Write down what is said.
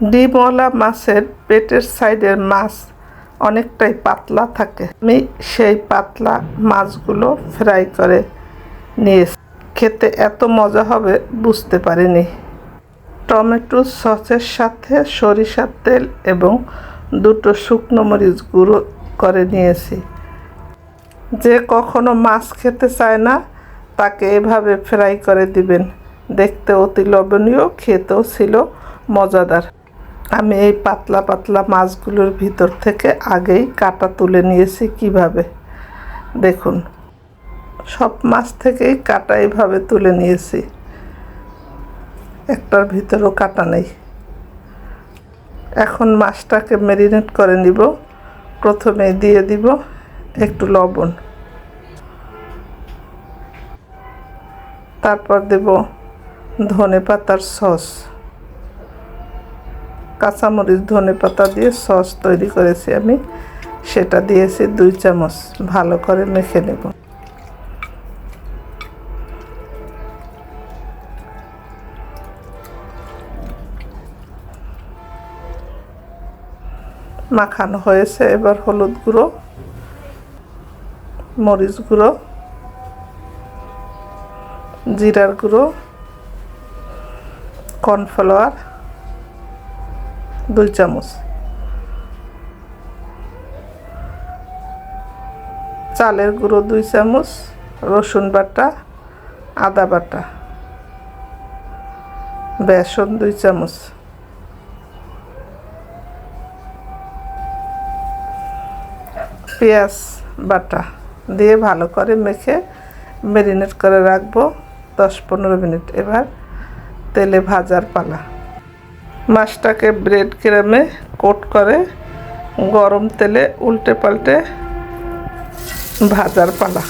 ডিমওয়ালা মাছের পেটের সাইডের মাছ অনেকটাই পাতলা থাকে। আমি সেই পাতলা মাছগুলো ফ্রাই করে নিয়েছি। খেতে এত মজা হবে বুঝতে পারিনি। টমেটো সসের সাথে সরিষার তেল এবং 2টো শুকনো মরিচ গুঁড়ো করে নিয়েছি। যে কখনো মাছ খেতে চায় না তাকে এভাবে ফ্রাই করে দিবেন। দেখতে অতি লোভনীয়, খেতেও ছিল মজাদার। আমি এই পাতলা পাতলা মাছগুলোর ভিতর থেকে আগেই কাঁটা তুলে নিয়েছি। কিভাবে দেখুন, সব মাছ থেকেই কাঁটা এইভাবে তুলে নিয়েছি, একটার ভিতরেও কাঁটা নেই। এখন মাছটাকে ম্যারিনেট করে নিব। প্রথমে দিয়ে দিব একটু লবণ, তারপর দেব ধনেপাতার সস। কাঁচামরিচ ধনেপাতা দিয়ে সস তৈরি করেছি আমি, সেটা দিয়েছি 2 চামচ। ভালো করে মেখে নেব। মাখানো হয়েছে। এবার হলুদ গুঁড়ো, মরিচ গুঁড়ো, জিরার গুঁড়ো, কর্নফ্লাওয়ার 2 চামচ, চালের গুঁড়ো 2 চামচ, রসুন বাটা, আদা বাটা, বেসন 2 চামচ, পেঁয়াজ বাটা দিয়ে ভালো করে মেখে ম্যারিনেট করে রাখবো 10-15 মিনিট। এবার তেলে ভাজার পালা। মাছটাকে ব্রেড ক্রামে কোট করে গরম তেলে উল্টে পাল্টে ভাজার পালা।